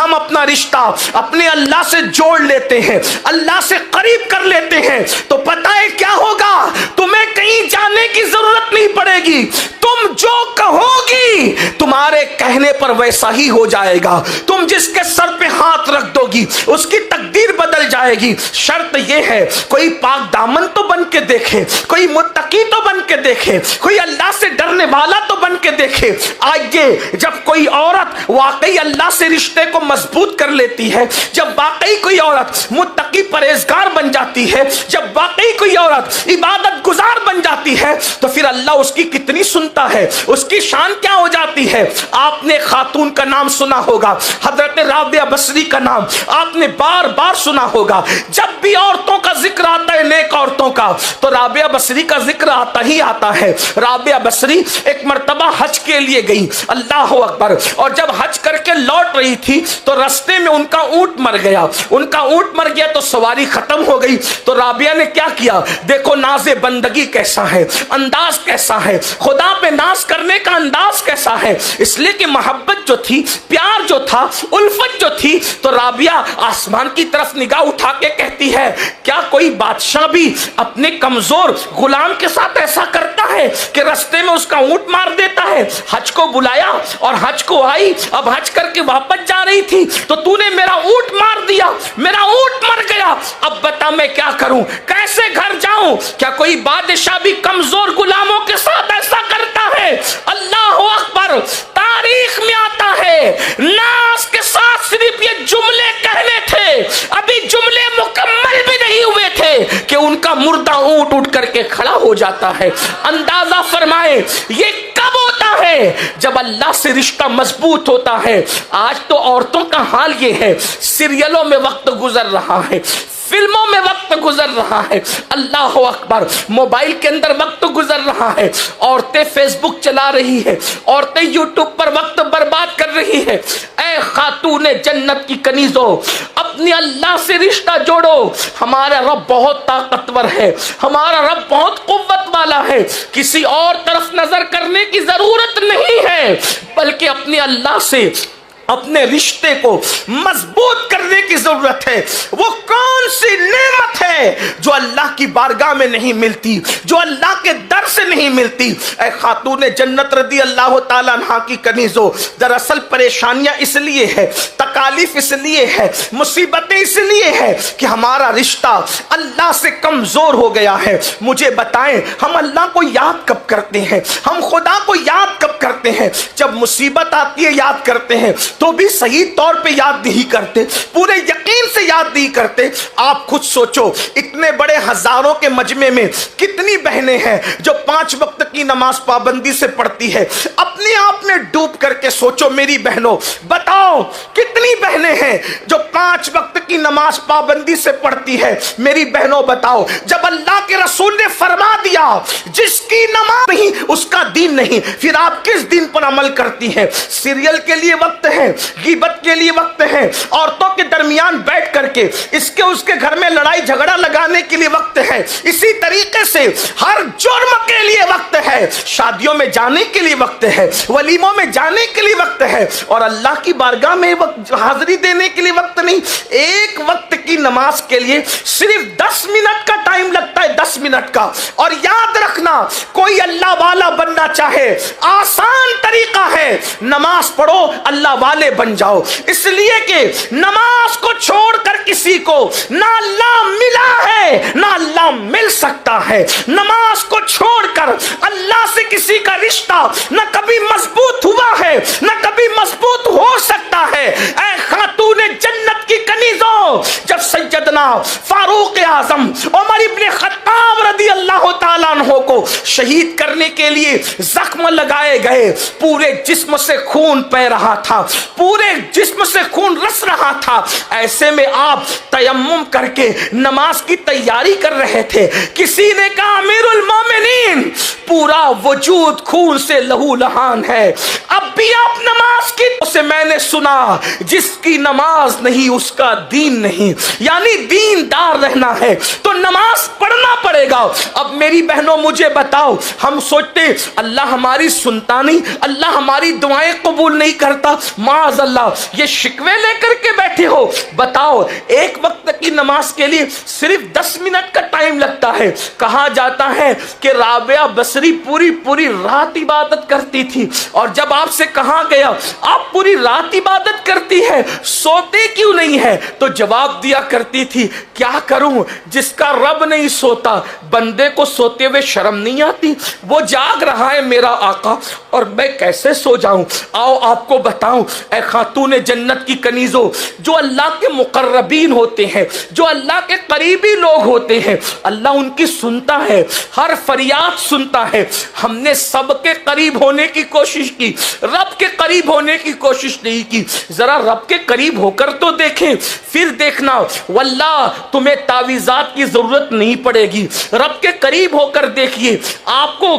ہم اپنا رشتہ اپنے اللہ سے جوڑ لیتے ہیں، اللہ سے قریب کر لیتے ہیں، تو پتہ ہے کیا ہوگا؟ تمہیں کہیں جانے کی ضرورت نہیں پڑے گی، تم جو کہو گی تمہارے کہنے پر ویسا ہی ہو جائے گا، تم جس کے سر پہ ہاتھ رکھ دو گی اس کی تقدیر بدل جائے گی۔ شرط یہ ہے کوئی پاک دامن تو بن کے دیکھے، کوئی متقی تو بن کے دیکھے، کوئی اللہ سے ڈرنے والا تو بن کے دیکھے۔ آئیے، جب کوئی عورت واقعی اللہ سے رشتے کو مضبوط کر لیتی ہے، جب واقعی کوئی عورت متقی پرہیزگار بن جاتی ہے، جب واقعی کوئی عورت عبادت گزار بن جاتی ہے، تو پھر اللہ اس کی کتنی سنتا ہے، اس کی شان کیا ہو جاتی ہے۔ آپ نے خاتون کا نام سنا ہوگا، حضرت رابعہ بصری کا نام آپ نے بار بار سنا ہوگا۔ جب بھی عورتوں کا ذکر آتا ہے، نیک عورتوں کا، تو رابعہ بصری کا ذکر آتا ہی آتا ہے۔ رابعہ بصری ایک مرتبہ حج کے لیے گئی، اللہ اکبر، اور جب حج کر کے لوٹ رہی تھی تو رستے میں ان کا اونٹ مر گیا، ان کا اونٹ مر گیا تو سواری ختم ہو گئی۔ تو رابعہ نے کیا کیا؟ دیکھو ناز بندگی کیسا ہے، انداز کیسا ہے، خدا پہ ناز کرنے کا انداز کیسا ہے، اس لیے کہ محبت جو تھی، پیار جو تھا، الفت جو تھی، تو رابعہ آسمان کی طرف نگاہ اٹھا کے کہتی ہے کیا کوئی بادشاہ بھی اپنے کمزور غلام کے ساتھ ایسا کرتا ہے کہ رستے میں اس کا اونٹ مار دیتا ہے؟ حج کو بلایا اور حج کو آئی، اب حج کر کے واپس جا رہی تھی تو تو نے میرا اونٹ مار دیا، میرا اونٹ مر گیا، اب بتا میں کیا کروں، کیسے گھر جاؤں؟ کیا کوئی بادشاہ بھی کمزور غلاموں کے ساتھ ایسا کرتا ہے؟ اللہ اکبر، تاریخ میں آتا ہے ناز کے ساتھ صرف یہ جملے کہنے تھے، ابھی جملے مکمل بھی نہیں ہوئے تھے کہ ان کا مردہ اونٹ اٹھ کر کے کھڑا ہو جاتا ہے۔ اندازہ فرمائے یہ کب ہوتا ہے؟ جب اللہ سے رشتہ مضبوط ہوتا ہے۔ آج تو عورتوں کا حال یہ ہے، سیریلوں میں وقت گزر رہا ہے، فلموں میں وقت گزر رہا ہے، اللہ اکبر، موبائل کے اندر وقت گزر رہا ہے، عورتیں فیس بک چلا رہی ہے، عورتیں یوٹیوب پر وقت برباد کر رہی ہے۔ اے خاتون جنت کی کنیزوں، اپنے اللہ سے رشتہ جوڑو۔ ہمارا رب بہت طاقتور ہے، ہمارا رب بہت قوت والا ہے، کسی اور طرف نظر کرنے کی ضرورت نہیں ہے، بلکہ اپنے اللہ سے اپنے رشتے کو مضبوط کرنے کی ضرورت ہے۔ وہ کون سی نعمت ہے جو اللہ کی بارگاہ میں نہیں ملتی، جو اللہ کے در سے نہیں ملتی؟ اے خاتون جنت رضی اللہ تعالیٰ عنہ کی کنیزوں، دراصل پریشانیاں اس لیے ہے، تکالیف اس لیے ہے، مصیبتیں اس لیے ہے کہ ہمارا رشتہ اللہ سے کمزور ہو گیا ہے۔ مجھے بتائیں، ہم اللہ کو یاد کب کرتے ہیں؟ ہم خدا کو یاد کب کرتے ہیں؟ جب مصیبت آتی ہے یاد کرتے ہیں، تو بھی صحیح طور پہ یاد نہیں کرتے، پورے یقین سے یاد نہیں کرتے۔ آپ خود سوچو، اتنے بڑے ہزاروں کے مجمع میں کتنی بہنیں ہیں جو 5 وقت کی نماز پابندی سے پڑھتی ہے؟ اپنے آپ میں ڈوب کر کے سوچو میری بہنوں، بتاؤ کتنی بہنیں ہیں جو 5 وقت کی نماز پابندی سے پڑھتی ہے؟ میری بہنوں بتاؤ، جب اللہ کے رسول نے فرما دیا جس کی نماز نہیں اس کا دین نہیں، پھر آپ کس دین پر عمل کرتی ہیں؟ سیریل کے لیے وقت ہے، غیبت کے لیے وقت ہے، عورتوں کے درمیان بیٹھ کر کے اس کے گھر میں لڑائی جھگڑا لگانے کے لیے وقت ہے، اسی طریقے سے ہر جرم کے لیے وقت ہے، شادیوں میں جانے کے لیے وقت ہے، ولیموں میں جانے کے لیے وقت ہے، اور اللہ کی بارگاہ میں حاضری دینے کے لیے وقت نہیں۔ ایک وقت کی نماز کے لیے صرف 10 منٹ کا ٹائم لگتا ہے، 10 منٹ کا۔ اور یاد رکھنا، کوئی اللہ والا بننا چاہے آسان طریقہ ہے، نماز پڑھو اللہ والے بن جاؤ، اس لیے کہ نماز کو چھوڑ کر کسی کو نہ اللہ ملا ہے نہ اللہ مل سکتا ہے۔ نماز کو چھوڑ کر اللہ سے کسی کا رشتہ نہ کبھی مضبوط ہوا ہے نہ کبھی مضبوط ہو سکتا ہے۔ اے خاتون جنت کی کنیزوں، جب سیدنا فاروق اعظم عمر ابن خطاب رضی اللہ تعالیٰ عنہ کو شہید کرنے کے لیے زخم لگائے گئے، پورے جسم سے خون بہ رہا تھا، پورے جسم سے خون رس رہا تھا، ایسے میں آپ تیمم کر کے نماز کی تیاری کر رہے تھے۔ کسی نے کہا امیر المومنین، پورا وجود خون سے لہو لہان ہے، اب بھی آپ نماز کی سے میں نے سنا جس کی نماز نہیں اس کا دین نہیں، یعنی دیندار رہنا ہے، ہے تو نماز پڑھنا پڑے گا۔ اب میری بہنوں مجھے بتاؤ، ہم سوچتے اللہ ہماری سنتا نہیں، اللہ ہماری دعائیں قبول نہیں کرتا، معاذ اللہ یہ شکوے لے کر کے بیٹھے ہو۔ بتاؤ ایک وقت کی نماز کے لیے صرف 10 منٹ کا ٹائم لگتا ہے۔ کہا جاتا ہے کہ رابعہ بصری پوری رات عبادت کرتی تھی، اور جب آپ سے کہا گیا آپ پوری رات عبادت کرتی ہے سوتے کیوں نہیں ہے تو جواب دیا کرتی تھی کیا کروں، جس کا رب نہیں سوتا بندے کو سوتے ہوئے شرم نہیں آتی؟ وہ جاگ رہا ہے میرا آقا اور میں کیسے سو جاؤں؟ آؤ آپ کو بتاؤں اے خاتون جنت کی کنیزوں، جو اللہ کے مقربین ہوتے ہیں، جو اللہ کے قریبی لوگ ہوتے ہیں، اللہ ان کی سنتا ہے، ہر فریاد سنتا ہے۔ ہم نے سب کے قریب ہونے کی کوشش کی، رب کے قریب ہونے کی کوشش نہیں کی۔ ذرا رب کے قریب ہو کر تو دیکھیں، پھر دیکھنا واللہ تمہیں تعویذات کی ضرورت نہیں پڑے گی۔ رب کے قریب ہو کر دیکھیے، آپ کو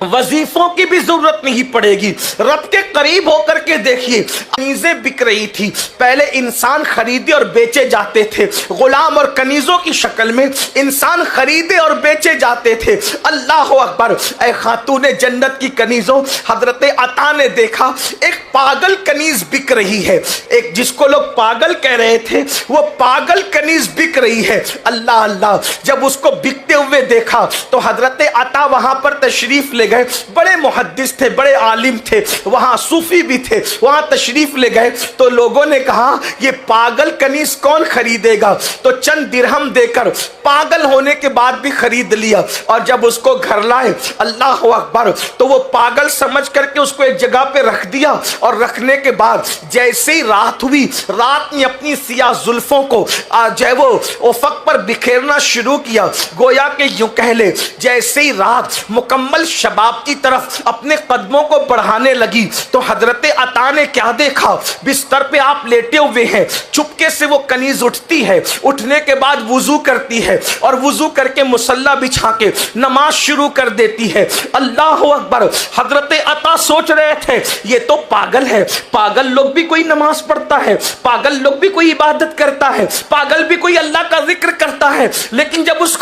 وظیفوں کی بھی ضرورت نہیں پڑے گی۔ رب کے قریب ہو کر کے دیکھیے، کنیزیں بک رہی تھی۔ پہلے انسان خریدے اور بیچے جاتے تھے، غلام اور کنیزوں کی شکل میں انسان خریدے اور بیچے جاتے تھے۔ اللہ اکبر! اے خاتون جنت کی کنیزوں، حضرت عطا نے دیکھا ایک پاگل کنیز بک رہی ہے، ایک جس کو لوگ پاگل کہہ رہے تھے وہ پاگل کنیز بک رہی ہے۔ اللہ اللہ! جب اس کو بکتے ہوئے دیکھا تو حضرت عطا وہاں پر تشریف لے گئے۔ بڑے محدث تھے، بڑے عالم تھے، وہاں صوفی بھی تھے، وہاں تشریف لے گئے تو لوگوں نے کہا یہ پاگل کنیز کون خریدے گا؟ تو چند درہم دے کر پاگل ہونے کے بعد بھی خرید لیا، اور جب اس کو گھر لائے اللہ اکبر تو وہ پاگل سمجھ کر کے اس کو ایک جگہ پہ رکھ دیا، اور رکھنے کے بعد جیسے ہی رات ہوئی، رات نے اپنی سیاہ زلفوں کو جو ہے وہ افق پر بکھیرنا شروع کیا، گویا کہ یوں کہہ لے جیسے ہی رات مکمل شباب کی طرف اپنے قدموں کو بڑھانے لگی تو حضرت عطا نے کیا دیکھا؟ بستر پہ آپ لیٹے ہوئے ہیں، چپکے سے وہ کنیز اٹھتی ہے، اٹھنے کے بعد وضو کرتی ہے، اور وضو کر کے مصلی بچھا کے نماز شروع کر دیتی ہے۔ اللہ اکبر! حضرت عطا سوچ رہے تھے یہ تو پاگل ہے، پاگل لوگ بھی کوئی نماز پڑھتا ہے، پاگل لوگ بھی کوئی عبادت کرتا ہے، پاگل بھی کوئی اللہ کا ذکر کرتا ہے، لیکن جب اس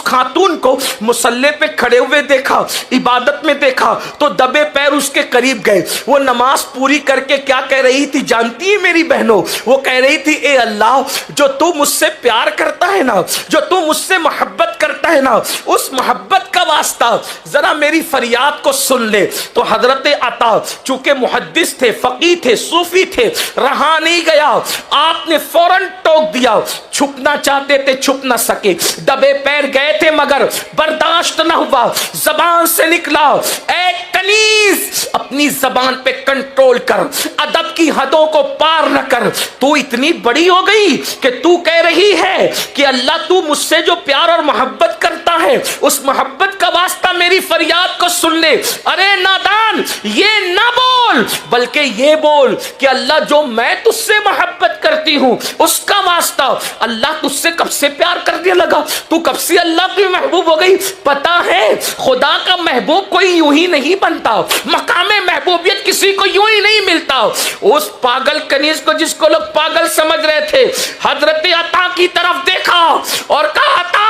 خاتون کو مصلی پہ کھڑے ہوئے دیکھا، عبادت میں دیکھا تو دبے پیر اس کے قریب گئے۔ وہ نماز پوری کر کے کیا کہہ رہی تھی جانتی ہے میری بہنوں؟ وہ کہہ رہی تھی اے اللہ، جو تو مجھ سے پیار کرتا ہے نا، جو تو مجھ سے محبت کرتا ہے نا، اس محبت کا واسطہ ذرا میری فریاد کو سن لے۔ تو حضرت عطا چونکہ محدث تھے، فقیہ تھے، صوفی تھے، رہا نہیں گیا، آپ نے فوراً ٹوک دیا۔ چھپنا چاہتے تھے چھپ نہ سکے، دبے پیر گئے تھے مگر برداشت نہ ہوا، زبان سے نکلا اے کنیز اپنی زبان پہ کنٹرول کر، ادب کی حدوں کو پار نہ کر، تو اتنی بڑی ہو گئی کہ تو کہہ رہی ہے کہ اللہ تو مجھ سے جو پیار اور محبت کرتا ہے اس محبت کا واسطہ میری فریاد کو سن لے۔ ارے نادان، یہ نہ بول بلکہ یہ بول کہ اللہ جو میں تجھ سے محبت کرتی ہوں اس کا واسطہ اللہ تجھ سے کب سے پیار کرنے لگا، تو کب سے اللہ کی محبوب ہو گئی۔ پتا ہے خدا کا محبوب کوئی یوں ہی نہیں بنتا، مقام محبوبیت کسی کو یوں ہی نہیں ملتا۔ اس پاگل کنیز کو جس کو لوگ پاگل سمجھ رہے تھے حضرت عطا کی طرف دیکھا اور کہا عطا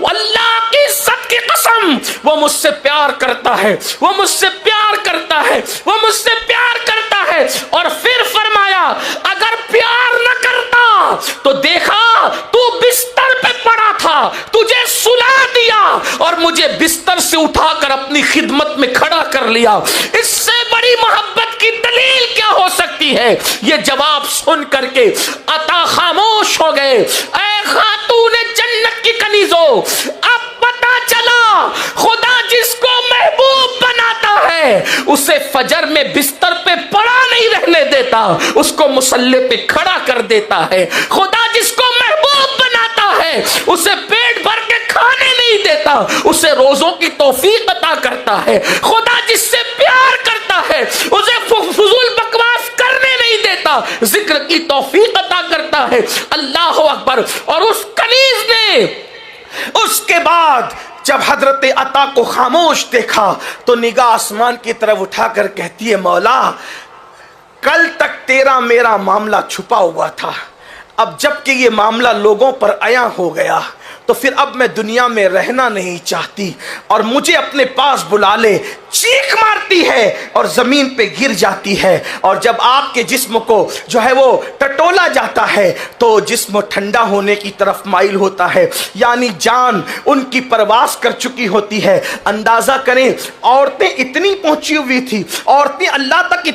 اللہ کی عزت کی قسم وہ مجھ سے پیار کرتا ہے، وہ مجھ سے پیار کرتا ہے، وہ مجھ سے پیار کرتا ہے۔ اور پھر فرمایا اگر پیار نہ کرتا تو دیکھا تو بستر پہ پڑا تھا، تجھے سلا دیا اور مجھے بستر سے اٹھا کر اپنی خدمت میں کھڑا کر لیا۔ اس سے بڑی محبت کی دلیل کیا ہو سکتی ہے؟ یہ جواب سن کر کے عطا خاموش ہو گئے۔ اے خاتون جنت کی کنیزوں، اب پتا چلا خدا جس کو محبوب بناتا ہے اسے فجر میں بستر پہ پڑا نہیں رہنے دیتا، اس کو مصلی پہ کھڑا کر دیتا ہے۔ خدا جس کو محبوب بناتا ہے اسے پیٹ بھر کے کھانے نہیں دیتا، اسے روزوں کی توفیق عطا کرتا ہے۔ خدا جس سے پیار کرتا ہے اسے فضول بکواس کرنے نہیں دیتا، ذکر کی توفیق عطا کرتا ہے۔ اللہ اکبر! اور اس کنیز نے اس کے بعد جب حضرت عطا کو خاموش دیکھا تو نگاہ آسمان کی طرف اٹھا کر کہتی ہے مولا کل تک تیرا میرا معاملہ چھپا ہوا تھا، اب جب کہ یہ معاملہ لوگوں پر عیاں ہو گیا تو پھر اب میں دنیا میں رہنا نہیں چاہتی اور مجھے اپنے پاس بلا لے. چیخ مارتی ہے اور زمین پہ گر جاتی ہے. اور جب آپ کے جسم کو جو ہے وہ ٹٹولا جاتا ہے تو جسم ٹھنڈا ہونے کی طرف مائل ہوتا ہے، یعنی جان ان کی پرواز کر چکی ہوتی ہے. اندازہ کریں عورتیں اتنی پہنچی ہوئی تھی، عورتیں اللہ تک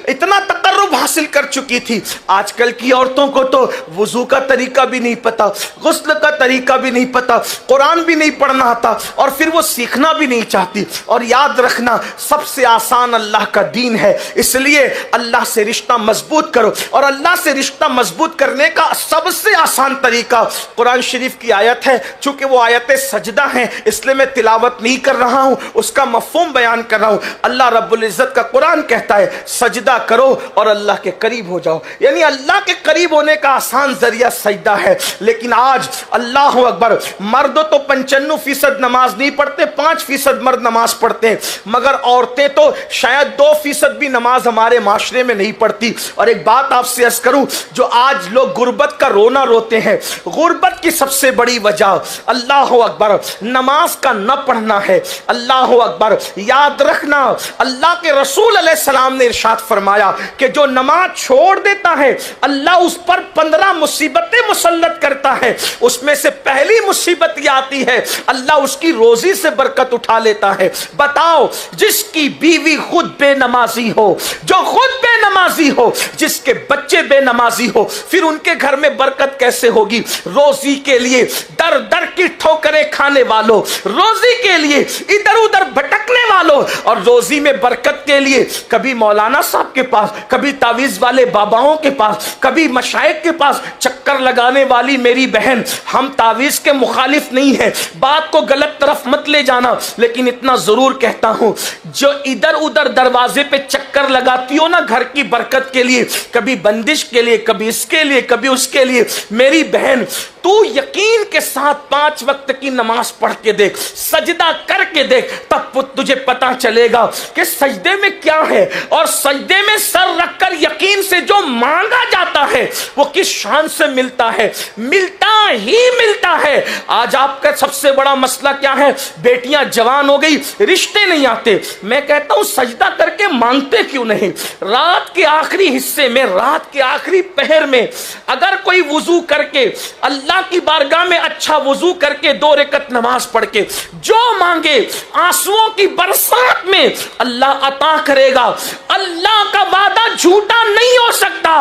اتنا تقرب حاصل کر چکی تھی. آج کل کی عورتوں کو تو وضو کا طریقہ بھی نہیں پتا، غسل کا طریقہ بھی نہیں پتا، قرآن بھی نہیں پڑھنا آتا، اور پھر وہ سیکھنا بھی نہیں چاہتی. اور یاد رکھنا سب سے آسان اللہ کا دین ہے، اس لیے اللہ سے رشتہ مضبوط کرو. اور اللہ سے رشتہ مضبوط کرنے کا سب سے آسان طریقہ قرآن شریف کی آیت ہے. چونکہ وہ آیت سجدہ ہیں اس لیے میں تلاوت نہیں کر رہا ہوں، اس کا مفہوم بیان کر رہا ہوں. اللہ رب العزت کا قرآن کہتا ہے سجدہ کرو اور اللہ کے قریب ہو جاؤ، یعنی اللہ کے قریب ہونے کا آسان ذریعہ سجدہ ہے. لیکن آج اللہ اکبر، مرد تو 95% نماز نہیں پڑھتے، 5% مرد نماز پڑھتے ہیں، مگر عورتیں تو شاید 2% بھی نماز ہمارے معاشرے میں نہیں پڑھتی. اور ایک بات آپ سے عرض کروں، جو آج لوگ غربت کا رونا روتے ہیں، غربت کی سب سے بڑی وجہ اللہ اکبر نماز کا نہ پڑھنا ہے. اللہ اکبر، یاد رکھنا اللہ کے رسول علیہ السلام نے ارشاد فرمایا کہ جو نماز چھوڑ دیتا ہے اللہ اس پر 15 مصیبتیں مسلط کرتا ہے. اس میں سے پہلی مصیبت یہ آتی ہے اللہ اس کی روزی سے برکت اٹھا لیتا ہے. بتاؤ، جس کی بیوی خود بے نمازی ہو، جو خود بے نمازی ہو، جس کے بچے بے نمازی ہو، پھر ان کے گھر میں برکت کیسے ہوگی؟ روزی کے لیے در در کی ٹھوکریں کھانے والوں، روزی کے لیے ادھر ادھر بھٹکنے والوں، اور روزی میں برکت کے لیے کبھی مولانا صاحب کے پاس، کبھی تعویذ والے باباؤں کے پاس، کبھی مشائخ کے پاس چکر لگانے والی میری بہن. ہم تعویذ کے مخالف نہیں ہیں، بات کو غلط طرف مت لے جانا، لیکن اتنا ضرور کہتا ہوں جو ادھر ادھر دروازے پہ چکر لگاتی ہو نا گھر کی برکت کے لیے، کبھی بندش کے لیے، کبھی اس کے لیے، کبھی اس کے لیے، میری بہن تو یقین کے ساتھ 5 وقت کی نماز پڑھ کے دیکھ، سجدہ کر کے دیکھ، تب تجھے پتا چلے گا کہ سجدے میں کیا ہے. اور سجدے میں سر رکھ کر یقین سے جو مانگا جاتا ہے وہ کس شان سے ملتا ہے، ملتا ہی ملتا ہے. آج آپ کا سب سے بڑا مسئلہ کیا ہے؟ بیٹیاں جوان ہو گئی، رشتے نہیں آتے. میں کہتا ہوں سجدہ کر کے مانگتے کیوں نہیں؟ رات کے آخری حصے میں، رات کے آخری پہر میں اگر کوئی وضو کر کے اللہ کی بارگاہ میں اچھا وضو کر کے 2 رکعت نماز پڑھ کے جو مانگے آنسوؤں کی برسات میں اللہ عطا کرے گا. اللہ کا وعدہ جھوٹا نہیں ہو سکتا،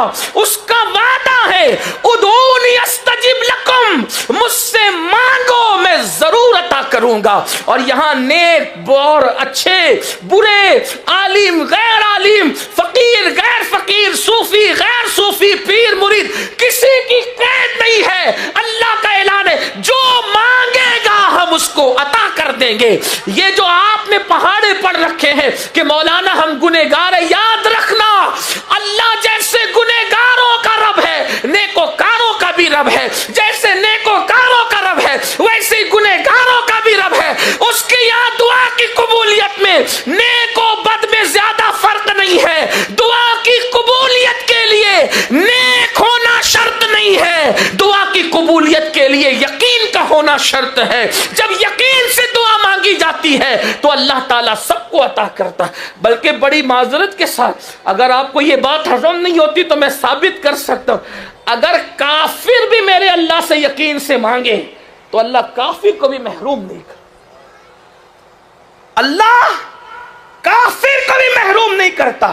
اس کا وعدہ ہے ادعونی استجب لکم، مجھ سے مانگو میں ضرور عطا کروں گا. اور یہاں نیک اور اچھے برے، عالم غیر عالم، فقیر غیر فقیر، صوفی غیر صوفی، پیر مرید، کسی کی قید نہیں ہے. اللہ کا اعلان ہے جو مانگے گا ہم اس کو عطا کر دیں گے. یہ جو آپ نے پہاڑے پڑھ رکھے ہیں کہ مولانا ہم گنہگار ہیں، یاد رکھنا اللہ جیسے گنہگاروں کا رب ہے نیکوکاروں کا بھی رب ہے. جیسے نیکوکاروں کا رب ہے ویسے ہی گنہگاروں کا بھی رب ہے. اس کی یہاں دعا کی قبولیت میں نیک و بد میں زیادہ فرق نہیں ہے. دعا کی قبولیت کے لیے نیک ہونا شرط نہیں ہے، دعا کی قبولیت کے لیے یقین کا ہونا شرط ہے. جب یقین سے دعا مانگی جاتی ہے تو اللہ تعالیٰ سب کو عطا کرتا ہے. بلکہ بڑی معذرت کے ساتھ اگر آپ کو یہ بات ہضم نہیں ہوتی تو میں ثابت کر سکتا ہوں، اگر کافر بھی میرے اللہ سے یقین سے مانگے تو اللہ کافر کو بھی محروم نہیں کرتا. اللہ کافر کو بھی محروم نہیں کرتا.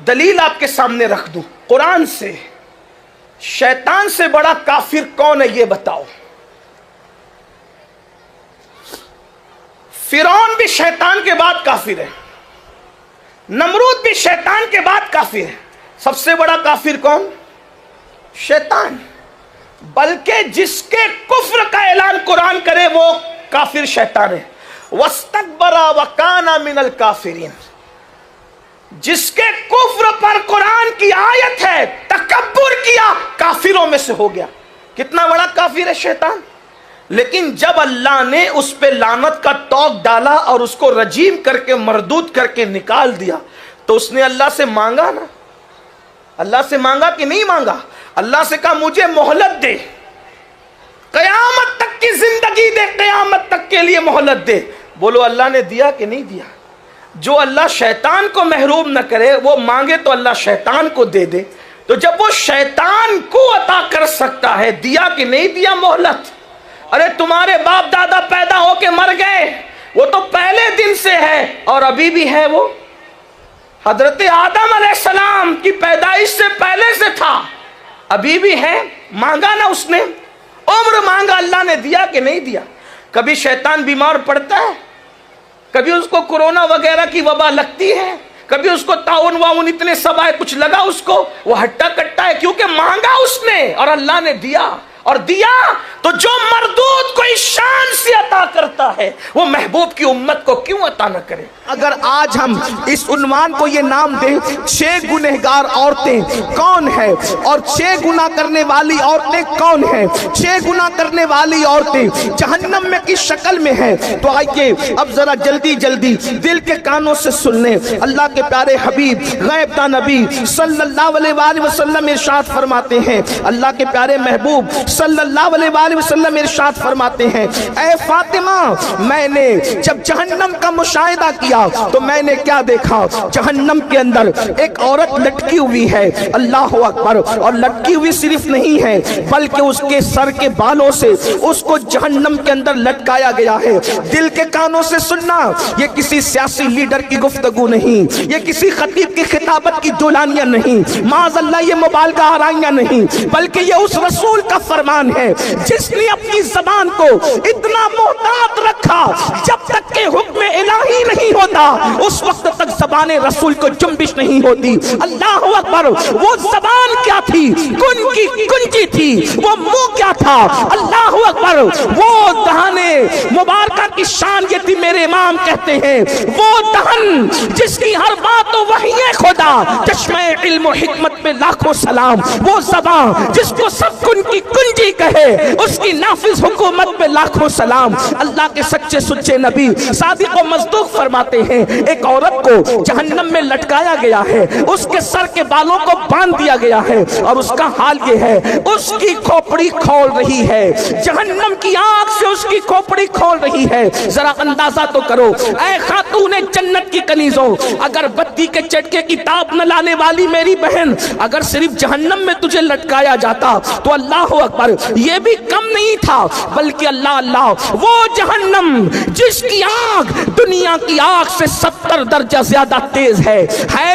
دلیل آپ کے سامنے رکھ دوں قرآن سے. شیطان سے بڑا کافر کون ہے یہ بتاؤ؟ فرعون بھی شیطان کے بعد کافر ہے، نمرود بھی شیطان کے بعد کافر ہے. سب سے بڑا کافر کون؟ شیطان. بلکہ جس کے کفر کا اعلان قرآن کرے وہ کافر شیطان ہے. وَاسْتَكْبَرَ وَكَانَ مِنَ الْكَافِرِينَ. جس کے کفر پر قرآن کی آیت ہے تکبر کیا، کافروں میں سے ہو گیا. کتنا بڑا کافر ہے شیطان. لیکن جب اللہ نے اس پہ لعنت کا توق ڈالا اور اس کو رجیم کر کے مردود کر کے نکال دیا تو اس نے اللہ سے مانگا نا. اللہ سے مانگا کہ نہیں مانگا؟ اللہ سے کہا مجھے مہلت دے. قیامت تک کی زندگی دے، قیامت تک کے لیے مہلت دے. بولو اللہ نے دیا کہ نہیں دیا؟ جو اللہ شیطان کو محروم نہ کرے، وہ مانگے تو اللہ شیطان کو دے دے. تو جب وہ شیطان کو عطا کر سکتا ہے، دیا کہ نہیں دیا مہلت؟ ارے تمہارے باپ دادا پیدا ہو کے مر گئے، وہ تو پہلے دن سے ہے اور ابھی بھی ہے. وہ حضرت آدم علیہ السلام کی پیدائش سے پہلے سے تھا، ابھی بھی ہے. مانگا نا اس نے، عمر مانگا، اللہ نے دیا کہ نہیں دیا؟ کبھی شیطان بیمار پڑتا ہے، کبھی اس کو کورونا وغیرہ کی وبا لگتی ہے، کبھی اس کو تعاون واؤن اتنے سوائے کچھ لگا اس کو، وہ ہٹا کٹا ہے کیونکہ مانگا اس نے اور اللہ نے دیا. اور دیا تو جو مردود کو اس شان سے عطا کرتا ہے، وہ محبوب کی امت کو کیوں عطا نہ کرے؟ اگر آج ہم اس عنوان کو یہ نام دیں 6 گنہگار عورتیں کون ہیں اور 6 گناہ کرنے والی عورتیں کون ہیں، 6 گناہ کرنے والی عورتیں جہنم میں کس شکل میں ہیں، تو آئیے اب ذرا جلدی جلدی دل کے کانوں سے سن لیں. اللہ کے پیارے حبیب غیب داں نبی صلی اللہ علیہ وآلہ وسلم ارشاد فرماتے ہیں، اللہ کے پیارے محبوب صلی اللہ علیہ وآلہ وسلم ارشاد فرماتے ہیں، اے فاطمہ، میں نے جب جہنم کا مشاہدہ کیا تو میں نے کیا دیکھا؟ جہنم کے اندر ایک عورت لٹکی ہوئی ہے، اللہ اکبر. اور لٹکی ہوئی صرف نہیں ہے بلکہ اس کے سر کے بالوں سے اس کو جہنم کے اندر لٹکایا گیا ہے. دل کے کانوں سے سننا، یہ کسی سیاسی لیڈر کی گفتگو نہیں، یہ کسی خطیب کی خطابت کی دولانیاں نہیں، معاذ اللہ یہ مبالغہ آرائیاں نہیں، بلکہ یہ اس رسول کا فرمان ہے جس نے اپنی زبان کو اتنا محتاط رکھا جب تک کہ حکم الہی نہیں ہوتا اس وقت تک زبان رسول کو جنبش نہیں ہوتی. اللہ اکبر. وہ زبان کیا تھی؟ کن کی کنجی تھی. وہ منہ کیا تھا؟ اللہ اکبر. وہ دہانے مبارکہ کی شان یہ تھی، میرے امام کہتے ہیں وہ دہن جس کی ہر بات تو وحی خدا، چشمہ علم و حکمت میں لاکھوں سلام. وہ زبان جس کو سب کن کی کنجی کہے، اس کی نافذ حکومت پہ لاکھوں سلام. اللہ کے سچے سچے نبی صادق و مصدوق فرماتے ہیں ایک عورت کو جہنم میں لٹکایا گیا ہے، اس کے سر کے بالوں کو باندھ دیا گیا ہے اور اس کا حال یہ ہے اس کی کھوپڑی کھول رہی ہے، جہنم کی آگ سے اس کی کھوپڑی کھول رہی ہے. ذرا اندازہ تو کرو اے خاتون جنت کی کنیزوں، اگر بتی کے چٹکے کی تاب نہ لانے والی میری بہن، اگر صرف جہنم میں تجھے لٹکایا جاتا تو اللہ اکبر یہ بھی کم نہیں تھا، بلکہ اللہ وہ جہنم جس کی آگ دنیا کی آگ سے 70 درجہ زیادہ تیز ہے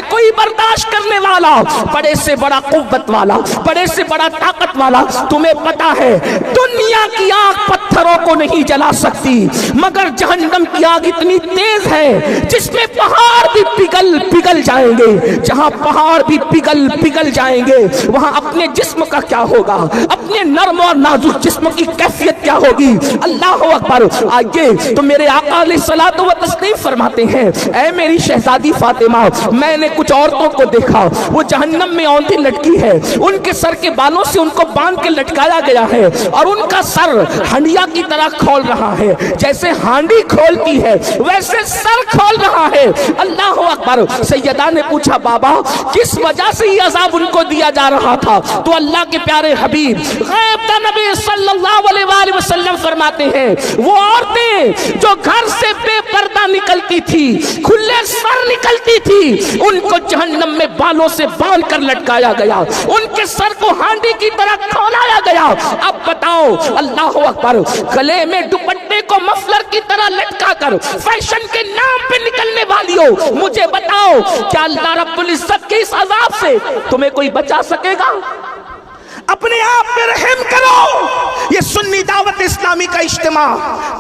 کوئی برداشت کرنے والا، بڑے سے بڑا قوت والا، بڑے سے بڑا طاقت والا؟ تمہیں پتا ہے دنیا کی آگ پتھروں کو نہیں جلا سکتی، مگر جہنم کی آگ اتنی تیز ہے جس میں پہاڑ بھی پگھل جائیں گے. جہاں پہاڑ بھی پگھل جائیں گے وہاں اپنے جسم کا کیا ہوگا؟ اپنے نرم اور نازک جسم کی کیفیت کیا ہوگی؟ اللہ اکبر. آئیے تو میرے آقا علیہ الصلوۃ والتسلیم فرماتے ہیں اے میری شہزادی فاطمہ، میں نے کچھ عورتوں کو دیکھا وہ جہنم میں اونتی لٹکی ہے، ان کے سر کے بالوں سے ان کو باندھ کے لٹکایا گیا ہے اور ان کا سر ہنڈیا کی طرح کھول رہا ہے، جیسے ہانڈی کھولتی ہے ویسے سر کھول رہا ہے. اللہ اکبر. سیدہ نے پوچھا بابا کس وجہ سے یہ عذاب ان کو دیا جا رہا تھا؟ تو اللہ کے پیارے حبیب غیب داں نبی صلی اللہ علیہ وآلہ وسلم فرماتے ہیں وہ عورتیں جو گھر سے بے پردہ نکلتی تھی، کھلے سر نکلتی تھی، ان کو جہنم میں بالوں سے باندھ کر لٹکایا گیا، ان کے سر کو ہانڈی کی طرح کھولایا گیا. اب بتاؤ اللہ اکبر، گلے میں دوپٹے کو مفلر کی طرح لٹکا کر فیشن کے نام پہ نکلنے والی ہو، مجھے بتاؤ کیا اللہ رب العزت کے اس عذاب سے تمہیں کوئی بچا سکے گا؟ اپنے آپ پہ رحم کرو. یہ سنی دعوت اسلامی کا اجتماع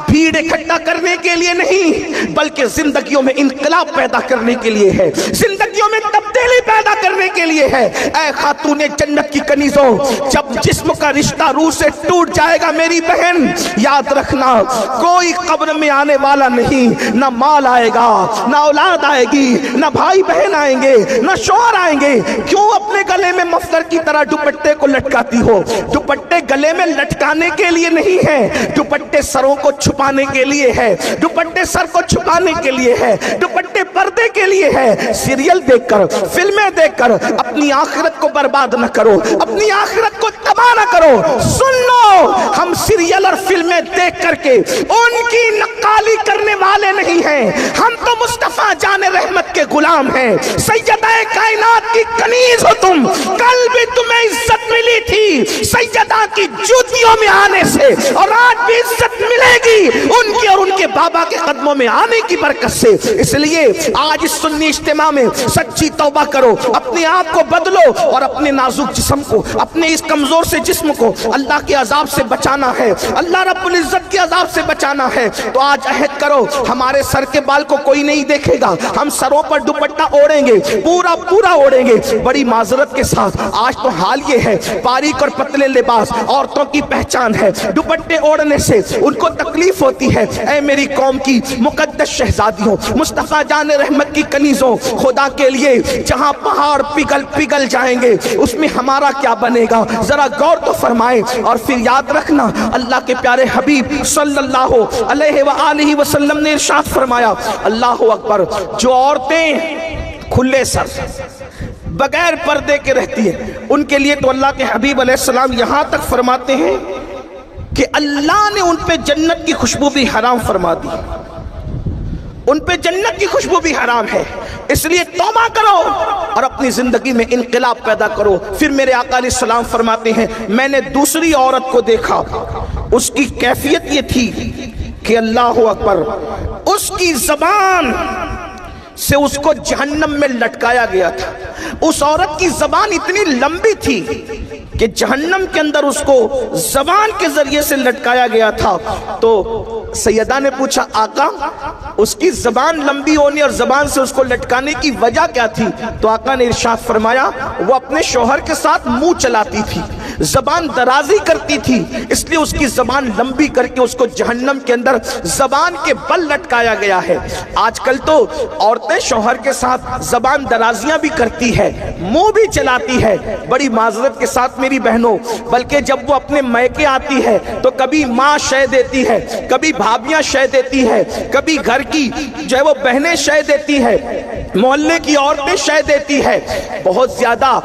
بھیڑ اکٹھا کرنے کے لیے نہیں بلکہ زندگیوں میں انقلاب پیدا کرنے کے لیے ہے، زندگیوں میں تبدیلی پیدا کرنے کے لیے ہے. اے خاتون جنت کی کنیزوں، جب جسم کا رشتہ روح سے ٹوٹ جائے گا میری بہن، یاد رکھنا کوئی قبر میں آنے والا نہیں، نہ مال آئے گا، نہ اولاد آئے گی، نہ بھائی بہن آئیں گے، نہ شوہر آئیں گے. کیوں اپنے گلے میں مفلر کی طرح دوپٹے کو لٹکاتی ہو؟ دوپٹے گلے میں لٹکانے کے لیے نہیں ہے، دوپٹے سروں کو چھپانے کے لیے ہے، دوپٹے سر کو چھپانے کے لیے ہے، دوپٹے پردے کے لیے ہے. سیریل دیکھ کر، فلمیں دیکھ کر اپنی آخرت کو برباد نہ کرو، اپنی آخرت کو تباہ نہ کرو، سن لو، ہم سیریل اور فلمیں دیکھ کر کے ان کی نقالی کرنے والے نہیں ہیں، ہم تو مصطفیٰ جان رحمت کے غلام ہیں، سیدہ کائنات کی کنیز ہو تم، کل بھی تمہیں عزت ملی تھی سیدہ کی جوتیوں میں آنے سے، اور آج بھی عزت ملے گی ان کی اور ان کے بابا کے قدموں میں آنے کی برکت سے۔ اس لیے آج اس سنی اجتماع میں سچی توبہ کرو، اپنے آپ کو بدلو اور اپنے نازک جسم کو، اپنے اس کمزور سے جسم کو اللہ کے عذاب سے بچانا ہے، اللہ رب العزت کے عذاب سے بچانا ہے۔ تو آج عہد کرو، ہمارے سر کے بال کو کوئی نہیں دیکھے گا، ہم سروں پر دوپٹہ اوڑھیں گے، پورا اوڑھیں گے۔ بڑی معذرت کے ساتھ آج تو حال یہ ہے، باریک اور پتلے لباس عورتوں کی پہچان ہے، دوپٹے اوڑھنے سے ان کو تکلیف ہوتی ہے۔ اے میری قوم کی مقدس شہزادیوں، مصطفیٰ جان رحمت کی کنیزوں، خدا کے لیے جہاں پہاڑ پگھل جائیں گے اس میں ہمارا کیا بنے گا؟ ذرا غور تو فرمائے۔ اور پھر یاد رکھنا، اللہ کے پیارے حبیب صلی اللہ علیہ وآلہ وسلم نے ارشاد فرمایا، اللہ اکبر، جو عورتیں کھلے سر بغیر پردے کے رہتی ہیں ان کے لیے تو اللہ کے حبیب علیہ السلام یہاں تک فرماتے ہیں کہ اللہ نے ان پہ جنت کی خوشبو بھی حرام فرما دی، ان پہ جنت کی خوشبو بھی حرام ہے۔ اس لیے توبہ کرو اور اپنی زندگی میں انقلاب پیدا کرو۔ پھر میرے آقا علیہ السلام فرماتے ہیں، میں نے دوسری عورت کو دیکھا، اس کی کیفیت یہ تھی کہ اللہ اکبر، اس کی زبان سے اس کو جہنم میں لٹکایا گیا تھا۔ اس عورت کی زبان اتنی لمبی تھی کہ جہنم کے اندر اس کو زبان کے ذریعے سے لٹکایا گیا تھا۔ تو سیدہ نے پوچھا، آقا اس کی زبان لمبی ہونے اور زبان سے اس کو لٹکانے کی وجہ کیا تھی؟ تو آقا نے ارشاد فرمایا، وہ اپنے شوہر کے ساتھ منہ چلاتی تھی، زبان درازی کرتی تھی، اس لیے اس کی زبان لمبی کر کے اس کو جہنم کے اندر زبان کے بل لٹکایا گیا ہے۔ آج کل تو عورتیں شوہر کے ساتھ زبان درازیاں بھی کرتی ہے، منہ بھی چلاتی ہے۔ بڑی معذرت کے ساتھ میری بہنوں، بلکہ جب وہ اپنے میکے آتی ہے تو کبھی ماں شے دیتی ہے، کبھی بھابیاں شے دیتی ہے، کبھی گھر کی جو ہے وہ بہنیں شے دیتی ہے، محلے کی عورتیں شے دیتی ہے۔ بہت زیادہ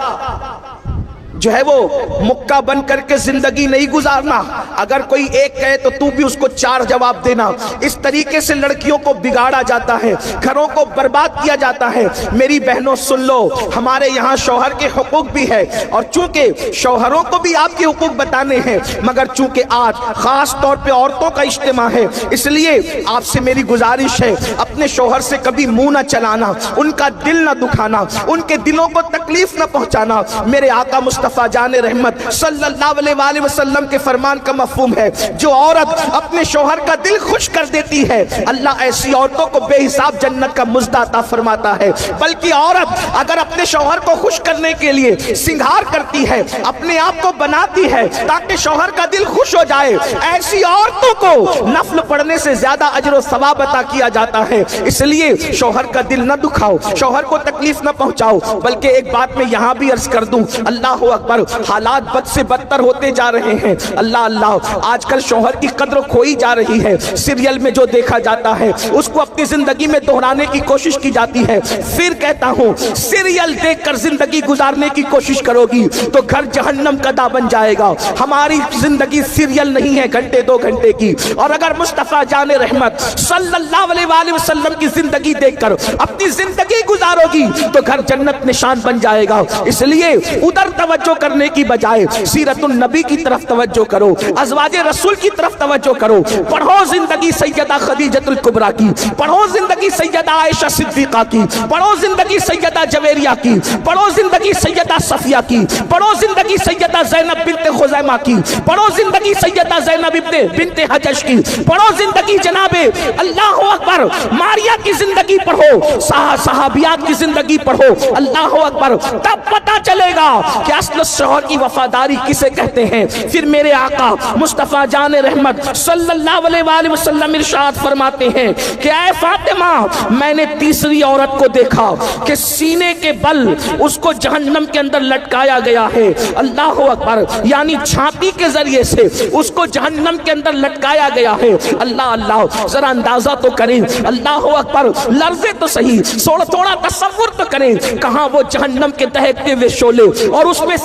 جو ہے وہ مکہ بن کر کے زندگی نہیں گزارنا، اگر کوئی ایک کہے تو تو بھی اس کو 4 جواب دینا۔ اس طریقے سے لڑکیوں کو بگاڑا جاتا ہے، گھروں کو برباد کیا جاتا ہے۔ میری بہنوں سن لو، ہمارے یہاں شوہر کے حقوق بھی ہے، اور چونکہ شوہروں کو بھی آپ کے حقوق بتانے ہیں، مگر چونکہ آج خاص طور پہ عورتوں کا اجتماع ہے، اس لیے آپ سے میری گزارش ہے، اپنے شوہر سے کبھی منہ نہ چلانا، ان کا دل نہ دکھانا، ان کے دلوں کو تکلیف نہ پہنچانا۔ میرے آقا مصطفیٰ جان رحمت صلی اللہ علیہ وآلہ وسلم کے فرمان کا مفہوم ہے، جو عورت اپنے شوہر کا دل خوش کر دیتی ہے، اللہ ایسی عورتوں کو بے حساب جنت کا مزد عطا فرماتا ہے۔ بلکہ عورت اگر اپنے شوہر کو خوش کرنے کے لیے سنگھار کرتی ہے، اپنے آپ کو بناتی ہے تاکہ شوہر کا دل خوش ہو جائے، ایسی عورتوں کو نفل پڑھنے سے زیادہ اجر و ثواب عطا کیا جاتا ہے۔ اس لیے شوہر کا دل نہ دکھاؤ، شوہر کو تکلیف نہ پہنچاؤ۔ بلکہ ایک بات میں یہاں بھی عرض کر دوں، اللہ اکبر، حالات بد سے بدتر ہوتے جا رہے ہیں۔ اللہ اللہ، آج کل شوہر کی قدر کھوئی جا رہی ہے، سیریل میں جو دیکھا جاتا ہے اس کو اپنی زندگی میں دہرانے کی کوشش کی جاتی ہے۔ پھر کہتا ہوں، سیریل دیکھ کر زندگی گزارنے کی کوشش کرو گی تو گھر جہنم کا دا بن جائے گا۔ ہماری زندگی سیریل نہیں ہے گھنٹے 2 گھنٹے کی، اور اگر مصطفیٰ جان رحمت صلی اللہ علیہ وآلہ وسلم کی زندگی دیکھ کر اپنی زندگی گزارو گی تو گھر جنت نشان بن جائے گا۔ اس لیے ادھر توجہ کرنے کی بجائے سیرت النبی کی طرف توجہ کرو، ازواج رسول کی طرف توجہ کرو۔ پڑھو زندگی سیدہ خدیجہ الکبریٰ کی، پڑھو زندگی سیدہ عائشہ صدیقہ کی، پڑھو زندگی سیدہ جویریہ کی، پڑھو زندگی سیدہ صفیہ کی، پڑھو زندگی سیدہ زینب بنت خزیمہ کی، پڑھو زندگی سیدہ زینب بنت حجش کی، پڑھو زندگی جناب اللہ اکبر ماریہ کی زندگی پڑھو، صحابیات کی زندگی پڑھو، اللہ اکبر، تب پتہ چلے گا کہ اصل شوہر کی وفاداری کسے کہتے ہیں۔ پھر میرے آقا مصطفیٰ جان رحمت صلی اللہ علیہ وآلہ وسلم ارشاد فرماتے ہیں کہ اے فاطمہ، میں نے تیسری عورت کو دیکھا کہ سینے کے بل اس کو جہنم کے اندر لٹکایا گیا ہے، اللہ اکبر، یعنی چھاتی کے ذریعے سے اس کو جہنم کے اندر لٹکایا گیا ہے۔ اللہ اللہ، ذرا اندازہ تو کریں، اللہ اکبر، لرزے تو صحیح، تھوڑا تصور تو کریں، کہاں وہ جہنم کے دہکتے ہوئے شعلے اور اس میں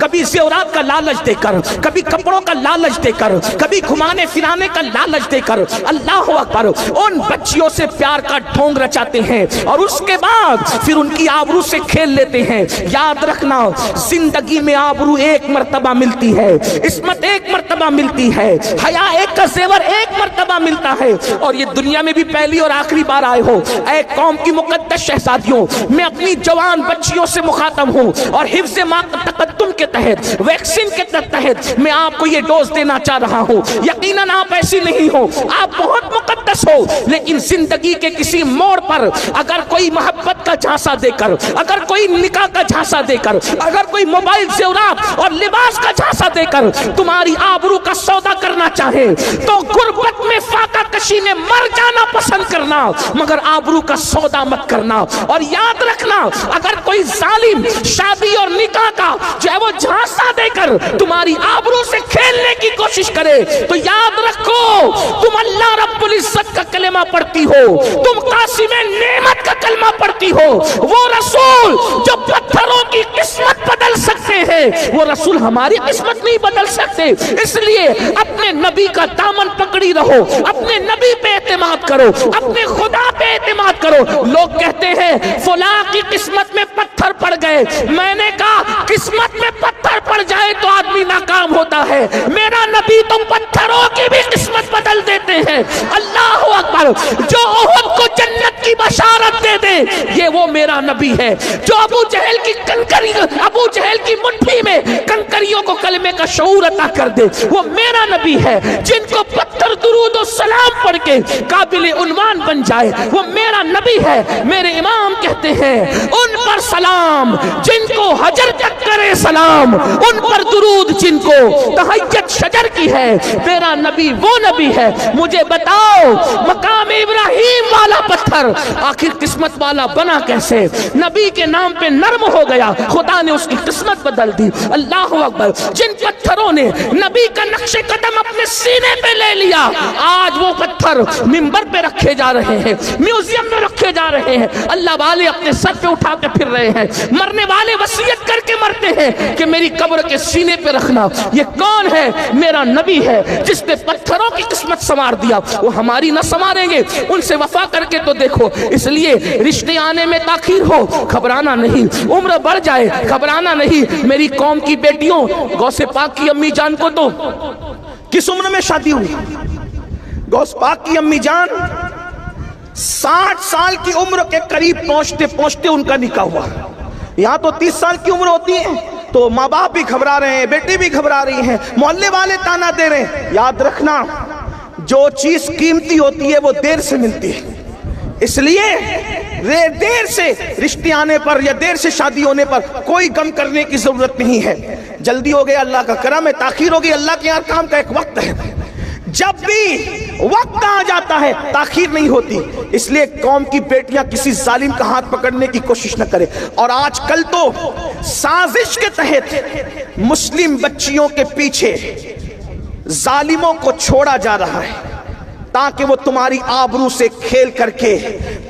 کبھی زیورات کا لالچ دے کر، کبھی کپڑوں کا لالچ دے کر، کبھی گھمانے پھرانے کا لالچ دے کر اللہ اکبر ان بچیوں سے پیار کا ڈھونگ رچاتے ہیں اور اس کے بعد پھر ان کی آبرو سے کھیل لیتے ہیں۔ یاد رکھنا زندگی میں آبرو ایک مرتبہ ملتی ہے، عصمت ایک مرتبہ ملتی ہے، حیا ایک کا زیور ایک مرتبہ ملتا ہے، اور یہ دنیا میں بھی پہلی اور آخری بار آئے ہو۔ اے قوم کی مقدس شہزادیوں، میں اپنی جوان بچیوں سے مخاطب ہوں اور حفظ ماں تقدم کے تحت، ویکسین کے تحت میں آپ کو یہ ڈوز دینا چاہ رہا ہوں۔ یقیناً آپ ایسی نہیں ہو، آپ بہت مقدس ہو، لیکن زندگی کے کسی موڑ پر اگر کوئی محبت کا جھانسا دے کر، اگر کوئی نکاح کا جھانسا دے کر، اگر کوئی موبائل زیورات اور لباس کا جھانسا دے کر تمہاری آبرو کا سودا کرنا چاہے تو غربت میں فاقہ کشی میں مر جانا پسند کرنا، مگر آبرو کا سودا مت کرنا۔ اور یاد رکھنا اگر کوئی ظالم شادی اور نکاح کا جو ہے وہ جھانسا دے کر تمہاری آبرو سے کھیلنے کی کوشش کرے تو یاد رکھو تم اللہ رب العزت کا کلمہ پڑھتی ہو، تم قاسم نعمت کا کلمہ پڑھتی ہو۔ وہ رسول جو پتھروں کی قسمت بدل سکتے ہیں وہ رسول ہماری قسمت نہیں بدل سکتے۔ اس لیے اپنے نبی کا دامن پکڑی رہو، اپنے نبی پہ اعتماد کرو، اپنے خدا پہ اعتماد کرو۔ لوگ کہتے ہیں فلاں کی قسمت میں پتھر پڑ گئے، میں نے کہا قسمت میں پتھر پڑ جائے تو آدمی ناکام ہوتا ہے، میرا نبی تو پتھروں کی بھی قسمت بدل دیتے ہیں۔ اللہ اکبر، جو احد کو جنت کی بشارت دے دے یہ وہ میرا نبی ہے، جو ابو جہل کی کنکری، ابو جہل کی مٹھی میں کنکریوں کو کلمے کا شعور عطا کر دے وہ میرا نبی ہے، جن کو پتھر درود و سلام پڑھ کے قابل عنوان بن جائے وہ میرا نبی ہے۔ میرے امام کہتے ہیں ان پر سلام جن کو حجر تک کرے سلام، ان پر درود جن کو تہجد شجر کی ہے، میرا نبی وہ نبی ہے۔ مجھے بتاؤ مقام ابراہیم والا پتھر آخر قسمت والا بنا کیسے؟ نبی کے نام پہ نرم ہو گیا، خدا نے اس کی قسمت بدل دی۔ اللہ اکبر، جن پتھروں نے نبی کا نقش قدم اپنے سینے پہ لے لیا آج وہ پتھر منبر پہ رکھے جا رہے ہیں، میوزیم میں رکھے جا رہے ہیں، اللہ والے اپنے سر پہ اٹھا کے پھر رہے ہیں، مرنے والے وصیت کر کے مرتے ہیں کہ میری قبر کے سینے پہ رکھنا۔ یہ کون ہے؟ میرا نبی ہے جس نے پتھروں کی قسمت سنوار دیا، وہ ہماری نہ سنواریں گے، ان سے وفا کر کے تو دیکھو۔ اس لیے رشتے آنے میں تاخیر ہو گھبرانا نہیں، عمر بڑھ جائے گھبرانا نہیں۔ میری قوم کی بیٹیوں، غوث پاک کی امی جان کو تو کس عمر میں شادی ہوئی؟ غوث پاک کی امی جان 60 سال کی عمر کے قریب پہنچتے پہنچتے ان کا نکاح ہوا۔ یہاں تو 30 سال کی عمر ہوتی ہے تو ماں باپ بھی گھبرا رہے ہیں، بیٹی بھی گھبرا رہی ہیں، محلے والے تانا دے رہے ہیں۔ یاد رکھنا جو چیز قیمتی ہوتی ہے وہ دیر سے ملتی ہے، اس لیے دیر سے رشتے آنے پر یا دیر سے شادی ہونے پر کوئی غم کرنے کی ضرورت نہیں ہے۔ جلدی ہو گیا اللہ کا کرم ہے، تاخیر ہو گئی اللہ کے کام کا ایک وقت ہے، جب بھی وقت آ جاتا ہے تاخیر نہیں ہوتی۔ اس لیے قوم کی بیٹیاں کسی ظالم کا ہاتھ پکڑنے کی کوشش نہ کرے۔ اور آج کل تو سازش کے تحت مسلم بچیوں کے پیچھے ظالموں کو چھوڑا جا رہا ہے تاکہ وہ تمہاری آبرو سے کھیل کر کے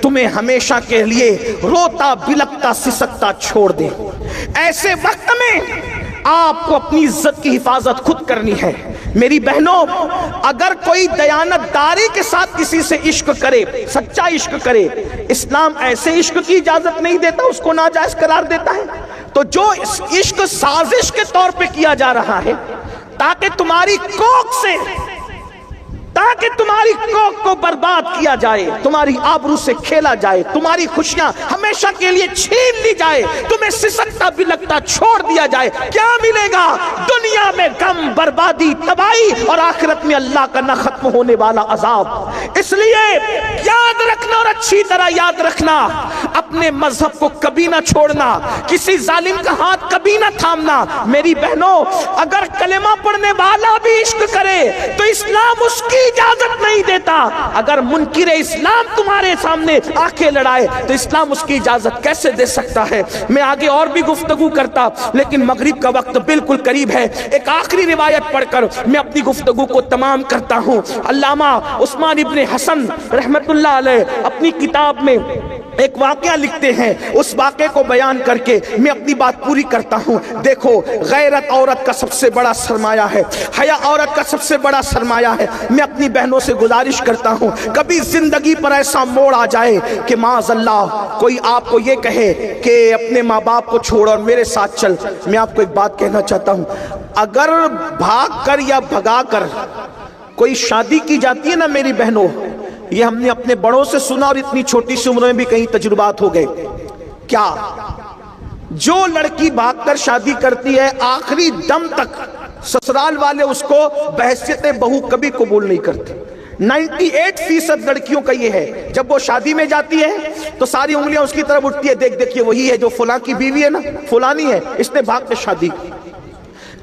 تمہیں ہمیشہ کے لیے روتا بلکتا سسکتا چھوڑ دیں۔ ایسے وقت میں آپ کو اپنی عزت کی حفاظت خود کرنی ہے۔ میری بہنوں، اگر کوئی دیانت داری کے ساتھ کسی سے عشق کرے، سچا عشق کرے، اسلام ایسے عشق کی اجازت نہیں دیتا، اس کو ناجائز قرار دیتا ہے۔ تو جو عشق سازش کے طور پہ کیا جا رہا ہے تاکہ تمہاری کوک کو برباد کیا جائے، تمہاری آبرو سے کھیلا جائے، تمہاری خوشیاں ہمیشہ کے لیے چھین لی جائے، تمہیں سسکتا بلکتا چھوڑ دیا جائے، کیا ملے گا؟ دنیا میں غم، بربادی، تباہی، اور آخرت میں اللہ کا نہ ختم ہونے والا عذاب۔ اس لیے یاد رکھنا اور اچھی طرح یاد رکھنا، اپنے مذہب کو کبھی نہ چھوڑنا، کسی ظالم کا ہاتھ کبھی نہ تھامنا۔ میری بہنوں، اگر کلمہ پڑھنے والا بھی عشق کرے تو اسلام اس کی اجازت نہیں دیتا۔ اگر منکر اسلام تمہارے سامنے آنکھیں لڑائے تو اسلام اس کی اجازت کیسے دے سکتا ہے؟ میں آگے اور بھی گفتگو کرتا لیکن مغرب کا وقت بالکل قریب ہے۔ ایک آخری روایت پڑھ کر میں اپنی گفتگو کو تمام کرتا ہوں۔ علامہ عثمان ابن حسن رحمت اللہ علیہ اپنی کتاب میں ایک واقعہ لکھتے ہیں، اس واقعے کو بیان کر کے میں اپنی بات پوری کرتا ہوں۔ دیکھو، غیرت عورت کا سب سے بڑا سرمایہ ہے، حیا عورت کا سب سے بڑا سرمایہ ہے۔ میں اپنی بہنوں سے گزارش کرتا ہوں، کبھی زندگی پر ایسا موڑ آ جائے کہ معاذ اللہ کوئی آپ کو یہ کہے کہ اپنے ماں باپ کو چھوڑ اور میرے ساتھ چل، میں آپ کو ایک بات کہنا چاہتا ہوں، اگر بھاگ کر یا بھگا کر کوئی شادی کی جاتی ہے نا میری بہنوں، یہ ہم نے اپنے بڑوں سے سنا اور اتنی چھوٹی سی عمر میں بھی کئی تجربات ہو گئے، کیا جو لڑکی بھاگ کر شادی کرتی ہے آخری دم تک سسرال والے اس کو بحیثیت بہو کبھی قبول نہیں کرتے۔ 98% لڑکیوں کا یہ ہے، جب وہ شادی میں جاتی ہے تو ساری انگلیاں اس کی طرف اٹھتی ہے، دیکھ دیکھیے وہی ہے جو فلاں کی بیوی ہے نا، فلانی ہے، اس نے بھاگ کے شادی کی۔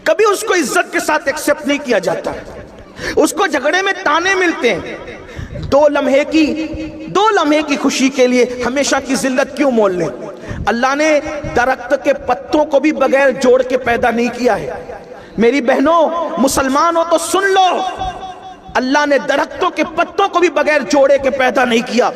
کبھی اس کو عزت کے ساتھ ایکسپٹ نہیں کیا جاتا، اس کو جھگڑے میں تانے ملتے ہیں۔ دو لمحے کی خوشی کے لیے ہمیشہ کی ذلت کیوں مول لیں؟ اللہ نے درخت کے پتوں کو بھی بغیر جوڑ کے پیدا نہیں کیا ہے۔ میری بہنوں، مسلمان ہو تو سن لو، اللہ نے درختوں کے پتوں کو بھی بغیر جوڑے کے پیدا نہیں کیا،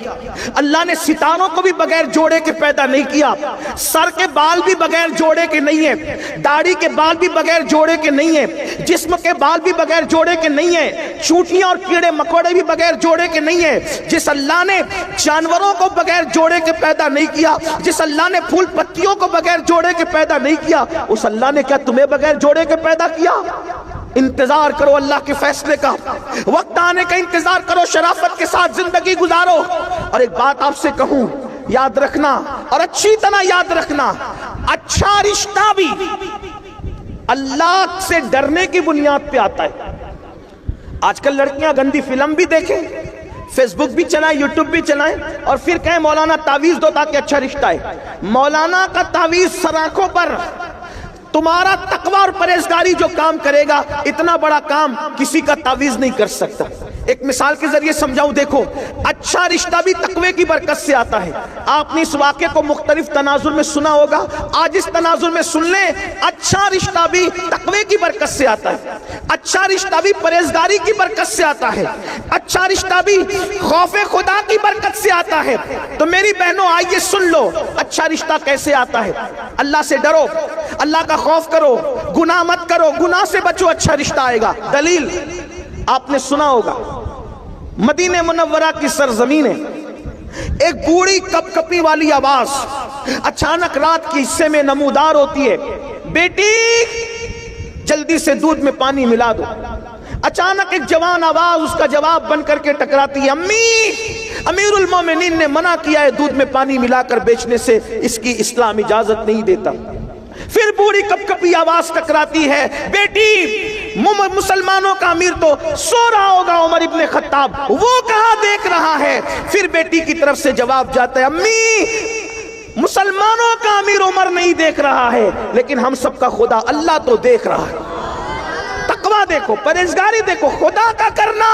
اللہ نے ستاروں کو بھی بغیر جوڑے کے پیدا نہیں کیا، سر کے بال بھی بغیر جوڑے کے نہیں ہیں، داڑھی کے بال بھی بغیر جوڑے کے نہیں ہیں، جسم کے بال بھی بغیر جوڑے کے نہیں ہیں، چونٹیاں اور کیڑے مکوڑے بھی بغیر جوڑے کے نہیں ہیں۔ جس اللہ نے جانوروں کو بغیر جوڑے کے پیدا نہیں کیا، جس اللہ نے پھول پتیوں کو بغیر جوڑے کے پیدا نہیں کیا، اس اللہ نے کیا تمہیں بغیر جوڑے کے پیدا کیا؟ انتظار کرو اللہ کے فیصلے کا، وقت آنے کا انتظار کرو، شرافت کے ساتھ زندگی گزارو۔ اور ایک بات آپ سے کہوں، یاد رکھنا اور اچھی طرح یاد رکھنا، اچھا رشتہ بھی اللہ سے ڈرنے کی بنیاد پہ آتا ہے۔ آج کل لڑکیاں گندی فلم بھی دیکھیں، فیس بک بھی چلائیں، یوٹیوب بھی چلائیں، اور پھر کہیں مولانا تعویذ دو تاکہ اچھا رشتہ ہے۔ مولانا کا تعویذ سر آنکھوں پر، تمہارا تقوی اور پرہیزگاری جو کام کرے گا، اتنا بڑا کام کسی کا تعویذ نہیں کر سکتا۔ ایک مثال کے ذریعے سمجھاؤں، دیکھو، اچھا رشتہ بھی تقوی کی برکت سے آتا ہے۔ آپ نے اس واقعے کو مختلف تناظر میں سنا ہوگا، آج اس تناظر میں سن لیں، اچھا رشتہ بھی تقوی کی برکت سے آتا ہے، اچھا رشتہ بھی پرہیزگاری کی برکت سے آتا ہے، اچھا رشتہ بھی خوف خدا کی برکت سے آتا ہے۔ تو میری بہنوں آئیے سن لو، اچھا رشتہ کیسے آتا ہے۔ اللہ سے ڈرو، اللہ کا خوف کرو، گناہ مت کرو، گناہ سے بچو، اچھا رشتہ آئے گا۔ دلیل آپ نے سنا ہوگا، مدینہ منورہ کی سرزمین ہے، ایک بوڑھی کپ کپی والی آواز اچانک رات کے حصے میں نمودار ہوتی ہے، بیٹی جلدی سے دودھ میں پانی ملا دو۔ اچانک ایک جوان آواز اس کا جواب بن کر کے ٹکراتی ہے، امی، امیر المومنین نے منع کیا ہے دودھ میں پانی ملا کر بیچنے سے، اس کی اسلام اجازت نہیں دیتا۔ پھر بوڑھی کپ کپی آواز ٹکراتی ہے، بیٹی مسلمانوں کا امیر تو سو رہا ہوگا عمر ابن خطاب، وہ کہاں دیکھ رہا ہے؟ پھر بیٹی کی طرف سے جواب جاتا ہے، امی مسلمانوں کا امیر عمر نہیں دیکھ رہا ہے، لیکن ہم سب کا خدا اللہ تو دیکھ رہا ہے۔ تقوی دیکھو، پرہیزگاری دیکھو، خدا کا کرنا۔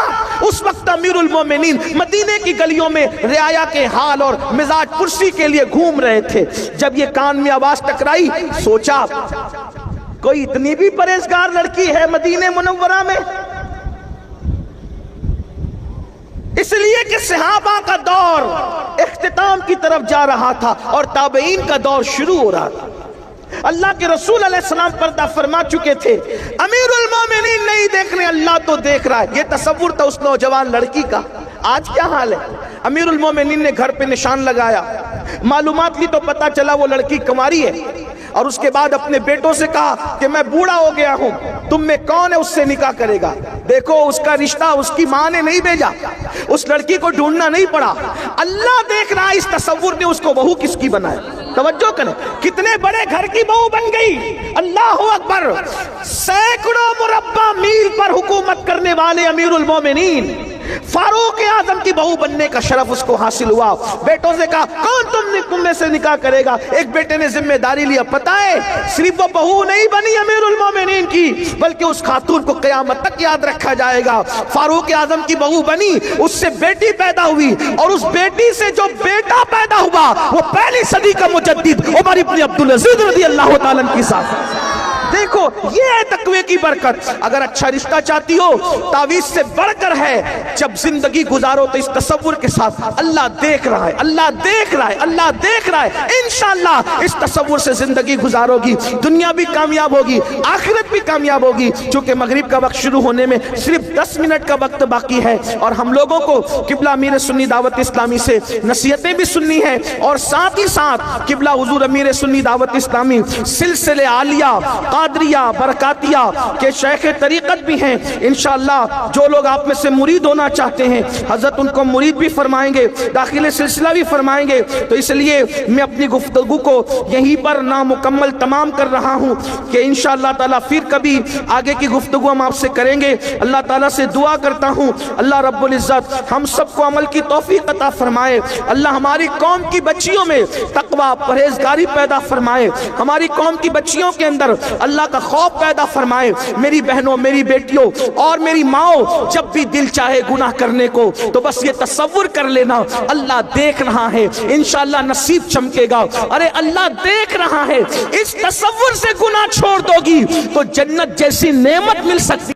اس وقت امیر المومنین مدینے کی گلیوں میں رعایا کے حال اور مزاج پرسی کے لیے گھوم رہے تھے۔ جب یہ کان میں آواز ٹکرائی، سوچا کوئی اتنی بھی پرہیزگار لڑکی ہے مدینہ منورہ میں؟ اس لیے کہ صحابہ کا دور اختتام کی طرف جا رہا تھا اور تابعین کا دور شروع ہو رہا تھا۔ اللہ کے رسول علیہ السلام پردہ فرما چکے تھے، امیر المومنین نہیں دیکھ رہے، اللہ تو دیکھ رہا ہے۔ یہ تصور تھا اس نوجوان لڑکی کا۔ آج کیا حال ہے؟ امیر المومنین نے گھر پہ نشان لگایا، معلومات لی تو پتا چلا وہ لڑکی کنواری ہے، اور اس کے بعد اپنے بیٹوں سے کہا کہ میں بوڑھا ہو گیا ہوں، تم میں کون ہے اس سے نکاح کرے گا؟ دیکھو، اس کا رشتہ اس کی ماں نے نہیں بھیجا، اس لڑکی کو ڈھونڈنا نہیں پڑا، اللہ دیکھ رہا۔ اس تصور نے اس کو بہو کس کی بنایا؟ توجہ کریں، کتنے بڑے گھر کی بہو بن گئی، اللہ اکبر۔ سینکڑوں مربع میل پر حکومت کرنے والے امیر المومنین فاروق اعظم کی بہو بننے کا شرف اس کو حاصل ہوا۔ بیٹوں سے کہا کون تم میں سے نکاح کرے گا؟ ایک بیٹے نے ذمہ داری لیا، پتہ ہے صرف وہ بہو نہیں بنی امیر المومنین کی، بلکہ اس خاتون کو قیامت تک یاد رکھا جائے گا۔ فاروق اعظم کی بہو بنی، اس سے بیٹی پیدا ہوئی، اور اس بیٹی سے جو بیٹا پیدا ہوا وہ پہلی صدی کا مجدد عمر ابن عبدالعزیز رضی اللہ تعالیٰ عنہ کی ساتھ۔ دیکھو یہ ہے تقوی کی برکت. اگر اچھا رشتہ چاہتی ہو تعویذ سے بڑھ کر ہے جب زندگی گزارو تو اس تصور کے ساتھ اللہ دیکھ رہا ہے, اللہ دیکھ رہا ہے, اللہ دیکھ رہا ہے. انشاءاللہ اس تصور سے زندگی گزارو گی, دنیا بھی کامیاب ہوگی, آخرت بھی کامیاب ہوگی. چونکہ مغرب کا وقت شروع ہونے میں صرف 10 منٹ کا وقت باقی ہے اور ہم لوگوں کو قبلہ امیر سنی دعوت اسلامی سے نصیحتیں بھی سننی ہے اور ساتھ ہی ساتھ قبلہ حضور امیر سنی دعوت اسلامی سلسلے عالیہ قادریہ برکاتیہ کے شیخ طریقت بھی ہیں. انشاءاللہ جو لوگ آپ میں سے مرید ہونا چاہتے ہیں حضرت ان کو مرید بھی فرمائیں گے, داخل سلسلہ بھی فرمائیں گے. تو اس لیے میں اپنی گفتگو کو یہیں پر نامکمل تمام کر رہا ہوں کہ انشاءاللہ تعالیٰ پھر کبھی آگے کی گفتگو ہم آپ سے کریں گے. اللہ تعالیٰ سے دعا کرتا ہوں اللہ رب العزت ہم سب کو عمل کی توفیق عطا فرمائے. اللہ ہماری قوم کی بچیوں میں تقوی پرہیزگاری پیدا فرمائے, ہماری قوم کی بچیوں کے اندر اللہ کا خوف پیدا فرمائے. میری بہنوں, میری بیٹیوں اور میری ماؤں, جب بھی دل چاہے گناہ کرنے کو تو بس یہ تصور کر لینا اللہ دیکھ رہا ہے, انشاءاللہ نصیب چمکے گا. ارے اللہ دیکھ رہا ہے, اس تصور سے گناہ چھوڑ دو گی تو جنت جیسی نعمت مل سکتی.